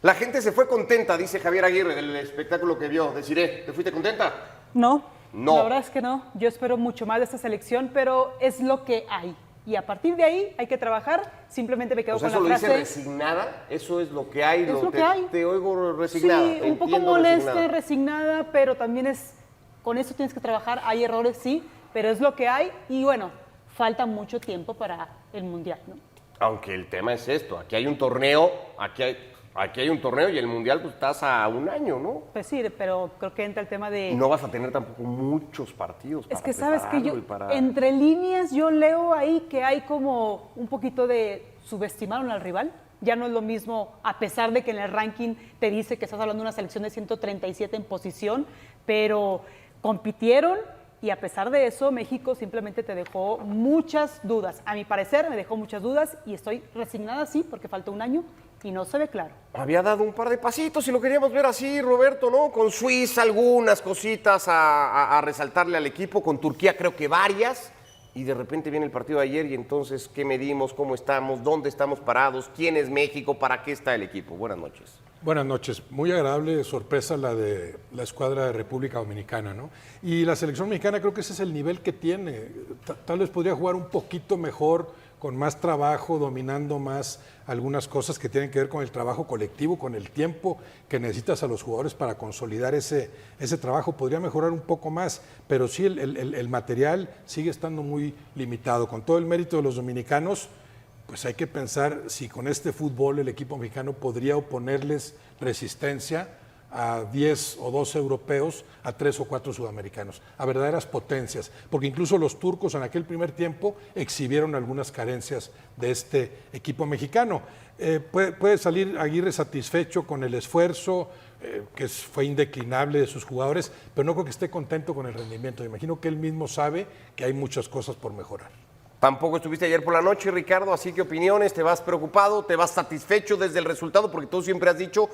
La gente se fue contenta, dice Javier Aguirre, del espectáculo que vio. Desiree, ¿te fuiste contenta? No, No. la verdad es que no. Yo espero mucho más de esta selección, pero es lo que hay. Y a partir de ahí hay que trabajar. Simplemente me quedo O sea, con ¿eso la lo frase. dice resignada? ¿Eso es lo que hay? Es lo que hay. Te oigo resignada. Sí, un poco entiendo molesta, resignada, pero también es, con eso tienes que trabajar. Hay errores, sí, pero es lo que hay. Y bueno, falta mucho tiempo para el Mundial, ¿no? Aunque el tema es esto, aquí hay un torneo, aquí hay un torneo y el Mundial pues estás a un año, ¿no? Pues sí, pero creo que entra el tema de... No vas a tener tampoco muchos partidos para Es que sabes que yo, prepararlo y para... entre líneas, yo leo ahí que hay como un poquito de subestimaron al rival. Ya no es lo mismo, a pesar de que en el ranking te dice que estás hablando de una selección de 137 en posición, pero compitieron y a pesar de eso, México simplemente te dejó muchas dudas. A mi parecer, me dejó muchas dudas y estoy resignada, sí, porque falta un año y no se ve claro. Había dado un par de pasitos y lo queríamos ver así, Roberto, ¿no? Con Suiza algunas cositas a resaltarle al equipo, con Turquía creo que varias, y de repente viene el partido de ayer y entonces, ¿qué medimos? ¿Cómo estamos? ¿Dónde estamos parados? ¿Quién es México? ¿Para qué está el equipo? Buenas noches. Buenas noches. Muy agradable sorpresa la de la escuadra de República Dominicana, ¿no? Y la selección mexicana creo que ese es el nivel que tiene. Tal vez podría jugar un poquito mejor, con más trabajo, dominando más algunas cosas que tienen que ver con el trabajo colectivo, con el tiempo que necesitas a los jugadores para consolidar ese trabajo. Podría mejorar un poco más, pero sí el material sigue estando muy limitado. Con todo el mérito de los dominicanos, pues hay que pensar si con este fútbol el equipo mexicano podría oponerles resistencia a 10 o 12 europeos, a 3 o 4 sudamericanos, a verdaderas potencias, porque incluso los turcos en aquel primer tiempo exhibieron algunas carencias de este equipo mexicano. Puede salir Aguirre satisfecho con el esfuerzo, que fue indeclinable de sus jugadores, pero no creo que esté contento con el rendimiento. Me imagino que él mismo sabe que hay muchas cosas por mejorar. Tampoco estuviste ayer por la noche, Ricardo, así que opiniones, ¿te vas preocupado, te vas satisfecho desde el resultado? Porque tú siempre has dicho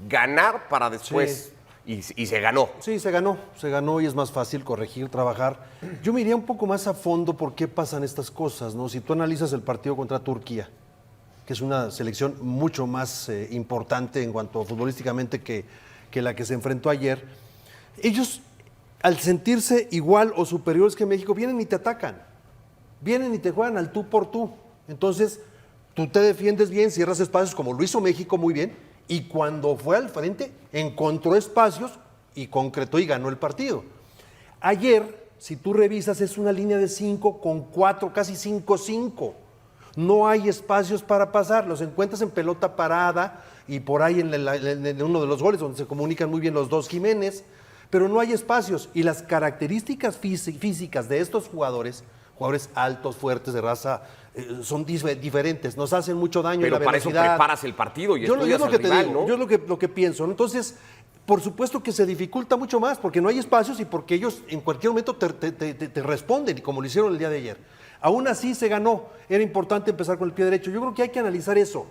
ganar para después, sí. y se ganó. Sí, se ganó y es más fácil corregir, trabajar. Yo me iría un poco más a fondo por qué pasan estas cosas, ¿no? Si tú analizas el partido contra Turquía, que es una selección mucho más importante en cuanto a futbolísticamente que la que se enfrentó ayer, ellos al sentirse igual o superiores que México, vienen y te atacan. Vienen y te juegan al tú por tú. Entonces, tú te defiendes bien, cierras espacios como lo hizo México muy bien, y cuando fue al frente, encontró espacios y concretó y ganó el partido. Ayer, si tú revisas, es una línea de 5 con 4, casi 5-5. No hay espacios para pasar, los encuentras en pelota parada y por ahí en uno de los goles donde se comunican muy bien los dos Jiménez, pero no hay espacios y las características físicas de estos jugadores altos, fuertes, de raza, son diferentes, nos hacen mucho daño. Pero en la para eso velocidad. preparas el partido y yo estudias lo que al rival, te digo, ¿no? yo lo que pienso, ¿no? Entonces, por supuesto que se dificulta mucho más, porque no hay espacios y porque ellos en cualquier momento te responden, como lo hicieron el día de ayer. Aún así se ganó, era importante empezar con el pie derecho. Yo creo que hay que analizar eso,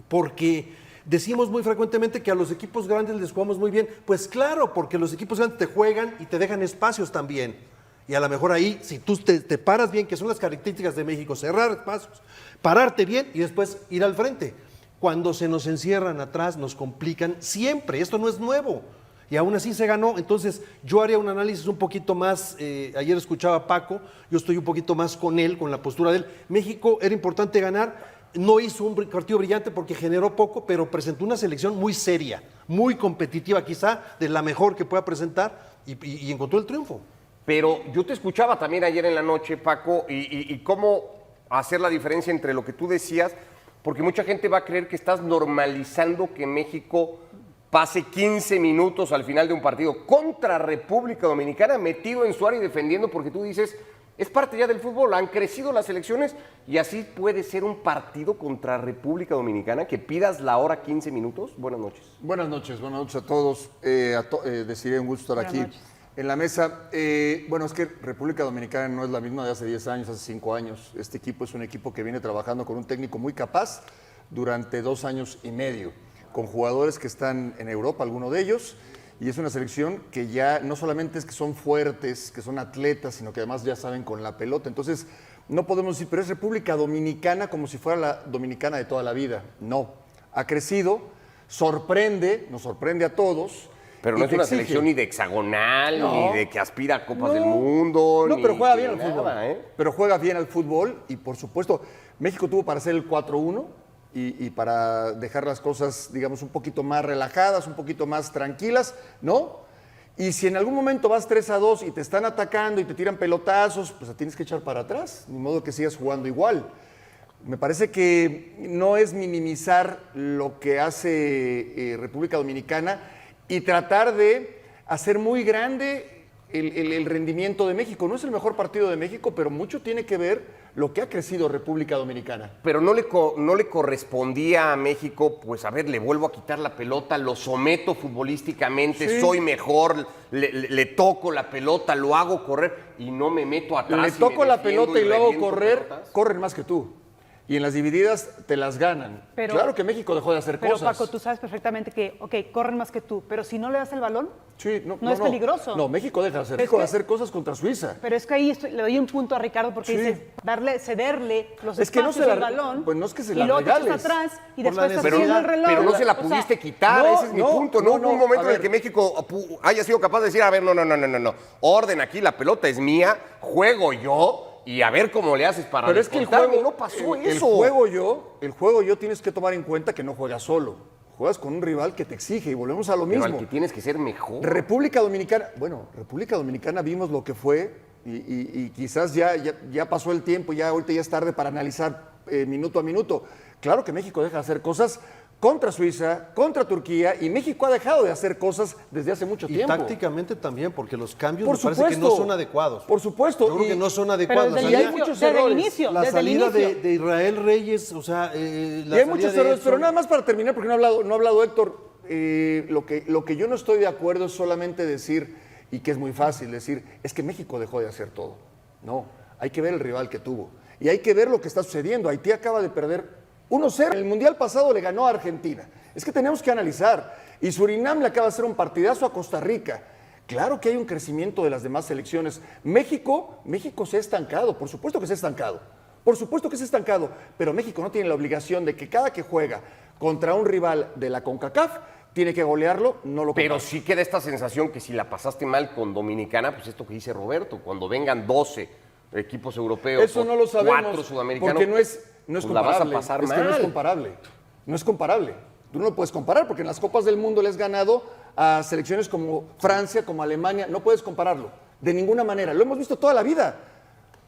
porque decimos muy frecuentemente que a los equipos grandes les jugamos muy bien. Pues claro, porque los equipos grandes te juegan y te dejan espacios también. Y a lo mejor ahí, si tú te paras bien, que son las características de México, cerrar espacios, pararte bien y después ir al frente. Cuando se nos encierran atrás, nos complican siempre. Esto no es nuevo. Y aún así se ganó. Entonces, yo haría un análisis un poquito más, ayer escuchaba a Paco, yo estoy un poquito más con él, con la postura de él. México era importante ganar. No hizo un partido brillante porque generó poco, pero presentó una selección muy seria, muy competitiva, quizá de la mejor que pueda presentar, y encontró el triunfo. Pero yo te escuchaba también ayer en la noche, Paco, y cómo hacer la diferencia entre lo que tú decías, porque mucha gente va a creer que estás normalizando que México pase 15 minutos al final de un partido contra República Dominicana metido en su área y defendiendo, porque tú dices, es parte ya del fútbol, han crecido las selecciones y así puede ser un partido contra República Dominicana, que pidas la hora 15 minutos. Buenas noches. Buenas noches a todos. Desiree, un gusto estar aquí en la mesa. Bueno, es que República Dominicana no es la misma de hace 10 años, hace 5 años. Este equipo es un equipo que viene trabajando con un técnico muy capaz durante 2 años y medio, con jugadores que están en Europa, algunos de ellos, y es una selección que ya no solamente es que son fuertes, que son atletas, sino que además ya saben con la pelota. Entonces, no podemos decir, pero es República Dominicana como si fuera la dominicana de toda la vida. No, ha crecido, nos sorprende a todos. Pero y no es te una exige. selección ni de hexagonal, No. ni de que aspira a Copas del Mundo. No, ni pero juega de bien al nada, fútbol. ¿eh? Pero juega bien al fútbol y por supuesto, México tuvo para hacer el 4-1 y para dejar las cosas, digamos, un poquito más relajadas, un poquito más tranquilas, ¿no? Y si en algún momento vas 3-2 y te están atacando y te tiran pelotazos, pues te tienes que echar para atrás, ni modo que sigas jugando igual. Me parece que no es minimizar lo que hace República Dominicana y tratar de hacer muy grande el rendimiento de México. No es el mejor partido de México, pero mucho tiene que ver lo que ha crecido República Dominicana. Pero no le correspondía a México, pues a ver, le vuelvo a quitar la pelota, lo someto futbolísticamente, Sí. soy mejor, le toco la pelota, lo hago correr y no me meto atrás. Le y toco me la defiendo pelota y lo hago reviento correr, pelotas. corren más que tú. Y en las divididas te las ganan. Pero- claro que México dejó de hacer Pero cosas. Paco, tú sabes perfectamente que, ok, corren más que tú, pero si no le das el balón, Sí, no es peligroso. No, México deja de hacer, Es México de que- hacer cosas contra Suiza. pero es que ahí le doy un punto a Ricardo porque Sí. dice cederle los Es que no espacios se del la- balón pues no es que se y la luego te echas regales. atrás y Por la después estás necesidad. haciendo el reloj. Pero no se la O sea, pudiste quitar, no, ese es mi no, punto. no, No hubo no, un momento a en el ver. que México haya sido capaz de decir, a ver, no. Orden aquí, la pelota es mía, juego yo y a ver cómo le haces para Pero es que el descontarme. juego, no pasó el eso. juego yo tienes que tomar en cuenta que no juegas solo. Juegas con un rival que te exige y volvemos a lo Pero mismo. al que tienes que ser mejor. República Dominicana vimos lo que fue y quizás ya pasó el tiempo, ya ahorita ya es tarde para analizar minuto a minuto. Claro que México deja de hacer cosas contra Suiza, contra Turquía y México ha dejado de hacer cosas desde hace mucho Y tiempo. tácticamente también, porque los cambios Por me parece que no supuesto. son adecuados. Por supuesto. Yo creo que Y- no son pero adecuados. desde y hay el inicio, muchos desde el errores. inicio, La desde el salida inicio. de Israel Reyes, o sea, Y hay muchos errores, pero nada más para terminar, porque no ha hablado Héctor, lo que yo no estoy de acuerdo es solamente decir, y que es muy fácil decir, es que México dejó de hacer todo. No, hay que ver el rival que tuvo. Y hay que ver lo que está sucediendo. Haití acaba de perder 1-0. En el Mundial pasado le ganó a Argentina. Es que tenemos que analizar. Y Surinam le acaba de hacer un partidazo a Costa Rica. Claro que hay un crecimiento de las demás selecciones. México se ha estancado, por supuesto que se ha estancado. Por supuesto que se ha estancado, pero México no tiene la obligación de que cada que juega contra un rival de la CONCACAF tiene que golearlo, no lo Pero comparte. sí queda esta sensación que si la pasaste mal con Dominicana, pues esto que dice Roberto, cuando vengan 12 equipos europeos, Eso o no lo sabemos, 4 sudamericanos, porque no es pues comparable. la vas a pasar es mal. que no es comparable. No es comparable. Tú no lo puedes comparar porque en las Copas del Mundo le has ganado a selecciones como Francia, como Alemania. No puedes compararlo de ninguna manera. Lo hemos visto toda la vida.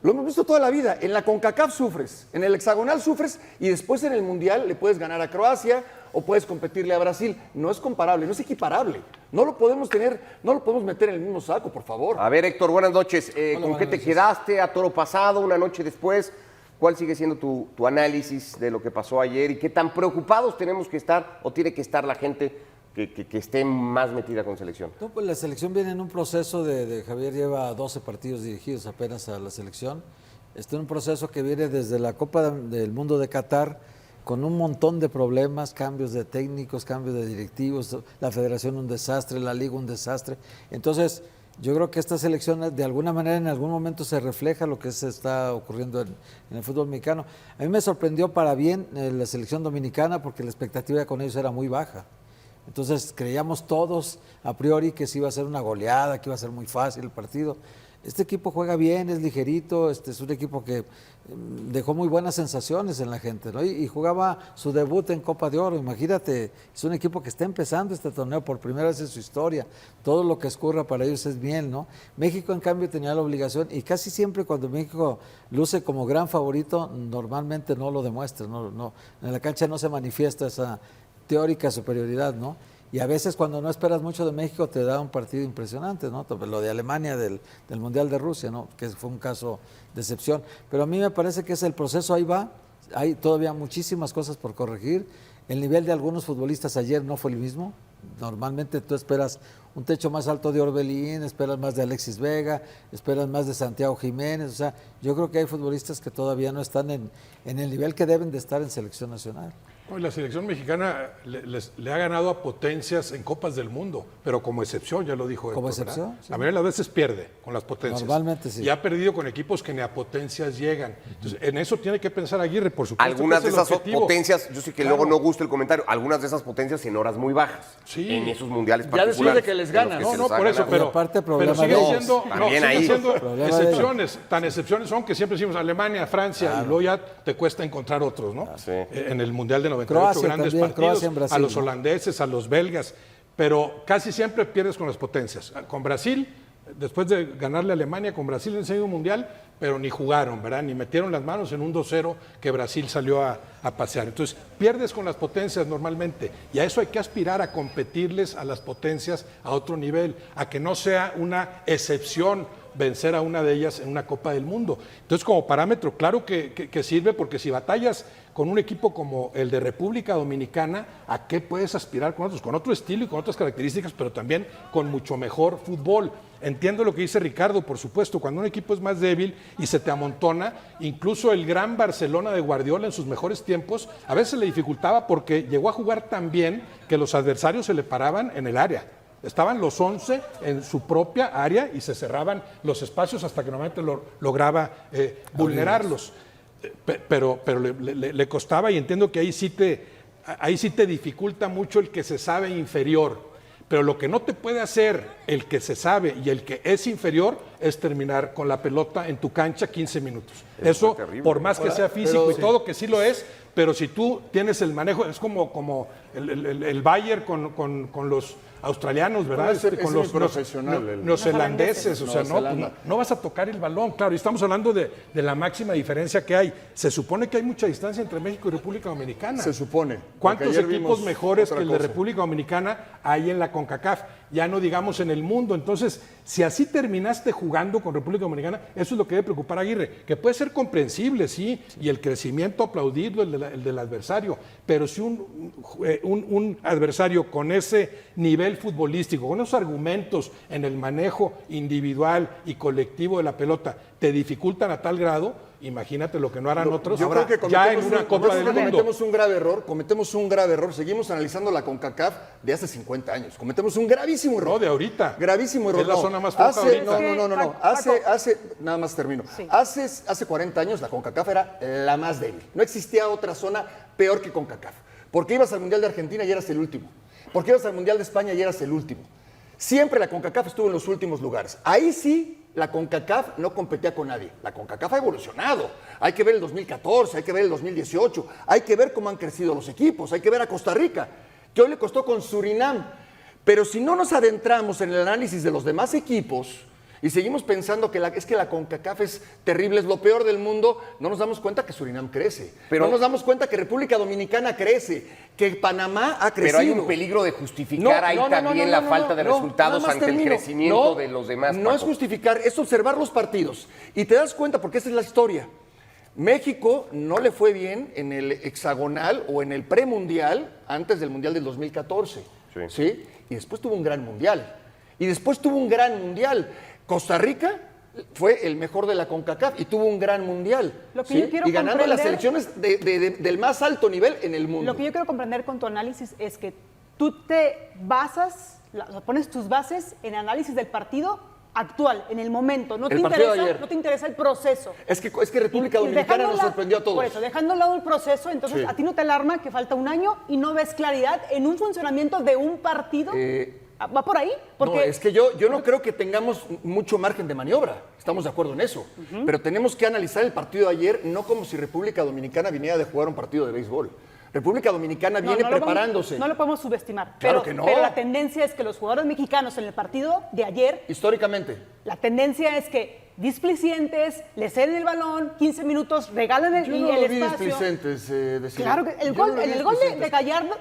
Lo hemos visto toda la vida. En la CONCACAF sufres, en el hexagonal sufres y después en el Mundial le puedes ganar a Croacia o puedes competirle a Brasil. No es comparable, no es equiparable. No lo podemos tener, no lo podemos meter en el mismo saco, por favor. A ver, Héctor, buenas noches. ¿Con Hola, qué buenas te noches. quedaste a toro pasado, una noche después? ¿Cuál sigue siendo tu análisis de lo que pasó ayer y qué tan preocupados tenemos que estar o tiene que estar la gente que esté más metida con selección? No, pues la selección viene en un proceso Javier lleva 12 partidos dirigidos apenas a la selección. Está en un proceso que viene desde la Copa del Mundo de Qatar con un montón de problemas, cambios de técnicos, cambios de directivos, la federación un desastre, la liga un desastre. Entonces, yo creo que esta selección de alguna manera en algún momento se refleja lo que se está ocurriendo en el fútbol mexicano. A mí me sorprendió para bien la selección dominicana porque la expectativa con ellos era muy baja. Entonces creíamos todos a priori que se iba a ser una goleada, que iba a ser muy fácil el partido. Este equipo juega bien, es ligerito, es un equipo que dejó muy buenas sensaciones en la gente, ¿no? Y jugaba su debut en Copa de Oro, imagínate, es un equipo que está empezando este torneo por primera vez en su historia, todo lo que escurra para ellos es bien, ¿no? México en cambio tenía la obligación y casi siempre cuando México luce como gran favorito, normalmente no lo demuestra, no, en la cancha no se manifiesta esa teórica superioridad, ¿no? Y a veces cuando no esperas mucho de México te da un partido impresionante, ¿no? Lo de Alemania del Mundial de Rusia, ¿no? Que fue un caso de excepción. Pero a mí me parece que es el proceso, ahí va, hay todavía muchísimas cosas por corregir. El nivel de algunos futbolistas ayer no fue el mismo. Normalmente tú esperas un techo más alto de Orbelín, esperas más de Alexis Vega, esperas más de Santiago Jiménez. O sea, yo creo que hay futbolistas que todavía no están en el nivel que deben de estar en selección nacional. No, y la selección mexicana le ha ganado a potencias en Copas del Mundo, pero como excepción, ya lo dijo Héctor, ¿Como ¿verdad? excepción? Sí. La mayoría de las veces pierde con las potencias. Normalmente sí. Y ha perdido con equipos que ni a potencias llegan. Entonces, en eso tiene que pensar Aguirre, por supuesto. Algunas que de es el esas objetivo. potencias, yo sé que Claro. luego no gusta el comentario, algunas de esas potencias en horas muy bajas. Sí. En esos mundiales Ya particulares. después de que les en los gana, que ¿no? se No, les ha por eso, ganado. pero, Y aparte, pero problema sigue de ellos. siendo, También sigue ahí. siendo Problema de excepciones, tan excepciones son que siempre decimos Alemania, Francia, y luego ya te cuesta encontrar otros, ¿no? Sí. En el Mundial de 98, Croacia grandes también, partidos, Croacia en Brasil, a los ¿no? holandeses, a los belgas, pero casi siempre pierdes con las potencias. Con Brasil, después de ganarle a Alemania, con Brasil en el segundo mundial, pero ni jugaron, ¿verdad? Ni metieron las manos en un 2-0 que Brasil salió a pasear. Entonces, pierdes con las potencias normalmente, y a eso hay que aspirar, a competirles a las potencias a otro nivel, a que no sea una excepción vencer a una de ellas en una Copa del Mundo. Entonces, como parámetro, claro que sirve, porque si batallas con un equipo como el de República Dominicana, ¿a qué puedes aspirar con otros? Con otro estilo y con otras características, pero también con mucho mejor fútbol. Entiendo lo que dice Ricardo, por supuesto, cuando un equipo es más débil y se te amontona, incluso el gran Barcelona de Guardiola en sus mejores tiempos, a veces le dificultaba porque llegó a jugar tan bien que los adversarios se le paraban en el área. Estaban los 11 en su propia área y se cerraban los espacios hasta que normalmente lograba vulnerarlos. Pero le costaba, y entiendo que ahí sí te dificulta mucho el que se sabe inferior. Pero lo que no te puede hacer el que se sabe y el que es inferior es terminar con la pelota en tu cancha 15 minutos. Eso, por más que sea físico y todo, que sí lo es, pero si tú tienes el manejo, es como el Bayern con los australianos, ¿verdad? Bueno, Con los profesional, neozelandeses, o sea, no vas a tocar el balón, claro, y estamos hablando de la máxima diferencia que hay. Se supone que hay mucha distancia entre México y República Dominicana. Se supone. ¿Cuántos Porque ayer equipos vimos mejores otra que el de cosa. República Dominicana hay en la CONCACAF? Ya no digamos en el mundo. Entonces, si así terminaste jugando con República Dominicana, eso es lo que debe preocupar a Aguirre, que puede ser comprensible, sí, y el crecimiento aplaudirlo, el del adversario, pero si un adversario con ese nivel futbolístico, con esos argumentos en el manejo individual y colectivo de la pelota, te dificultan a tal grado, imagínate lo que no harán otros Yo creo que ya en una Copa del Mundo. cometemos un grave error. Seguimos analizando la CONCACAF de hace 50 años. Cometemos un gravísimo error. No, de ahorita. Gravísimo error. Es la no. zona más floja ahorita. No. Nada más termino. Sí. Hace 40 años la CONCACAF era la más débil. No existía otra zona peor que CONCACAF. Porque ibas al Mundial de Argentina y eras el último. Porque ibas al Mundial de España y eras el último. Siempre la CONCACAF estuvo en los últimos lugares. Ahí sí, la CONCACAF no competía con nadie. La CONCACAF ha evolucionado. Hay que ver el 2014, hay que ver el 2018, hay que ver cómo han crecido los equipos, hay que ver a Costa Rica, que hoy le costó con Surinam. Pero si no nos adentramos en el análisis de los demás equipos y seguimos pensando que es que la CONCACAF es terrible, es lo peor del mundo, no nos damos cuenta que Surinam crece. Pero- no nos damos cuenta que República Dominicana crece, que Panamá ha crecido. Pero hay un peligro de justificar ahí también la falta de resultados ante el crecimiento de los demás. No es Paco. justificar, es observar los partidos. Y te das cuenta, porque esa es la historia. México no le fue bien en el hexagonal o en el premundial antes del mundial del 2014. ¿Sí? Y después tuvo un gran mundial. Y después tuvo un gran mundial. Costa Rica fue el mejor de la CONCACAF y tuvo un gran mundial. Lo que ¿sí? yo quiero Y ganando las comprender- selecciones del más alto nivel en el mundo. Lo que yo quiero comprender con tu análisis es que tú te basas, pones tus bases en análisis del partido actual, en el momento. No te El partido de interesa, ayer. no te interesa el proceso. Es que República Y Dominicana dejando nos la- sorprendió a todos. Por eso, dejando a un lado el proceso, entonces Sí. a ti no te alarma que falta un año y no ves claridad en un funcionamiento de un partido. ¿Va por ahí? Porque No, es que yo no creo que tengamos mucho margen de maniobra. Estamos de acuerdo en eso. Pero tenemos que analizar el partido de ayer no como si República Dominicana viniera de jugar un partido de béisbol. República Dominicana No, viene no lo vamos- preparándose. no lo podemos subestimar. Claro pero, que no. Pero la tendencia es que los jugadores mexicanos en el partido de ayer, Históricamente. la tendencia es que displicentes, le ceden el balón, 15 minutos, regalan el, Yo y no el lo vi espacio. displicentes, decir. Claro que Yo no lo en vi el gol displicentes.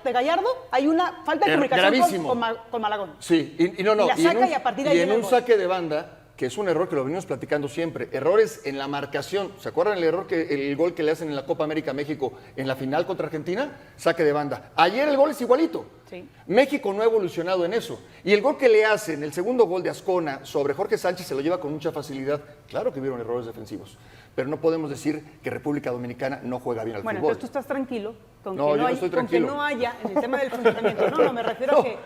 de Gallardo hay una falta de comunicación Gravísimo. con Malagón. Sí, y Y la en saca un, y a partir de ahí y en viene el un gol. saque de banda que es un error que lo venimos platicando siempre. Errores en la marcación. ¿Se acuerdan el gol que le hacen en la Copa América a México en la final contra Argentina? Saque de banda. Ayer el gol es igualito. Sí. México no ha evolucionado en eso. Y el gol que le hacen, el segundo gol de Azcona sobre Jorge Sánchez, se lo lleva con mucha facilidad. Claro que hubieron errores defensivos, pero no podemos decir que República Dominicana no juega bien al Bueno, fútbol. entonces tú estás tranquilo con, No, que, yo no hay- estoy con que tranquilo. no haya en el tema del funcionamiento. No, me refiero a que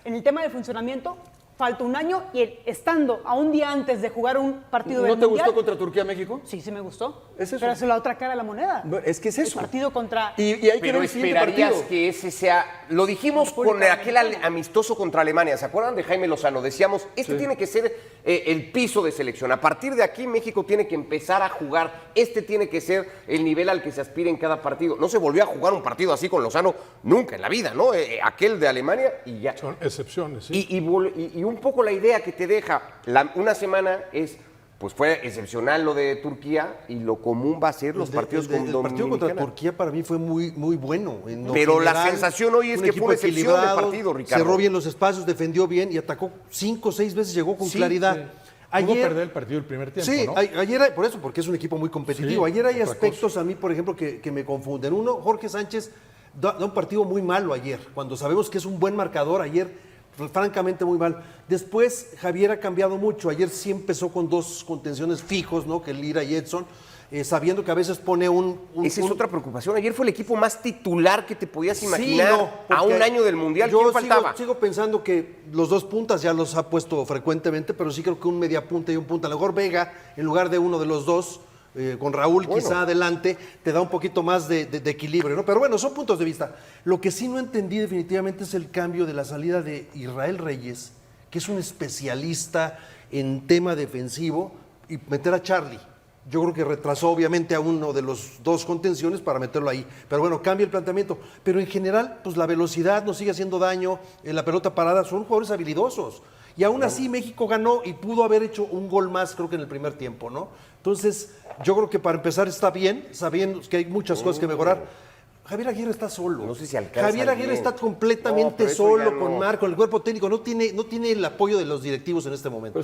en el tema del funcionamiento falta un año y estando a un día antes de jugar un partido del ¿No te Mundial. gustó contra Turquía-México? Sí, sí me gustó. Es eso. Pero es la otra cara de la moneda. Es que es eso. El partido contra... Y hay que Pero ver el siguiente esperarías partido. que ese sea... Lo dijimos con aquel amistoso contra Alemania. ¿Se acuerdan de Jaime Lozano? Decíamos, tiene que ser el piso de selección. A partir de aquí, México tiene que empezar a jugar. Tiene que ser el nivel al que se aspira en cada partido. No se volvió a jugar un partido así con Lozano nunca en la vida, ¿no? Aquel de Alemania y ya. Son excepciones, sí. Y un poco la idea que te deja una semana es, pues fue excepcional lo de Turquía y lo común va a ser los partidos con El partido contra Dominicana. Turquía para mí fue muy, muy bueno. En lo Pero la general, sensación hoy es un que equipo fue una excepción del equilibrado, partido, Ricardo. Cerró bien los espacios, defendió bien y atacó 5 o 6 veces, llegó con claridad. Pudo perder el partido el primer tiempo, Sí, ¿no? ayer, por eso, porque es un equipo muy competitivo. Sí, Ayer hay otra aspectos a mí, por ejemplo, que me confunden. Uno, Jorge Sánchez da un partido muy malo ayer, cuando sabemos que es un buen marcador, ayer francamente muy mal. Después Javier ha cambiado mucho. Ayer sí empezó con 2 contenciones fijos, ¿no? Que Lira y Edson, sabiendo que a veces pone Esa es otra preocupación. Ayer fue el equipo más titular que te podías Sí, imaginar no, a porque un año del Mundial. yo ¿Quién faltaba? Sigo pensando que los 2 puntas ya los ha puesto frecuentemente, pero sí creo que un media punta y un punta. A lo mejor Vega, en lugar de uno de los dos, con Raúl quizá adelante, te da un poquito más de equilibrio, ¿no? Pero bueno, son puntos de vista. Lo que sí no entendí definitivamente es el cambio de la salida de Israel Reyes, que es un especialista en tema defensivo, y meter a Charlie. Yo creo que retrasó obviamente a uno de los 2 contenciones para meterlo ahí. Pero bueno, cambia el planteamiento. Pero en general, pues la velocidad nos sigue haciendo daño, la pelota parada, son jugadores habilidosos. Y aún así México ganó y pudo haber hecho un gol más, creo que en el primer tiempo, ¿no? Entonces, yo creo que para empezar está bien, sabiendo que hay muchas cosas que mejorar. Javier Aguirre está solo. No sé si alcanza Javier Aguirre bien. está No, completamente pero eso ya solo no. con Marco, el cuerpo técnico, no tiene el apoyo de los directivos en este momento.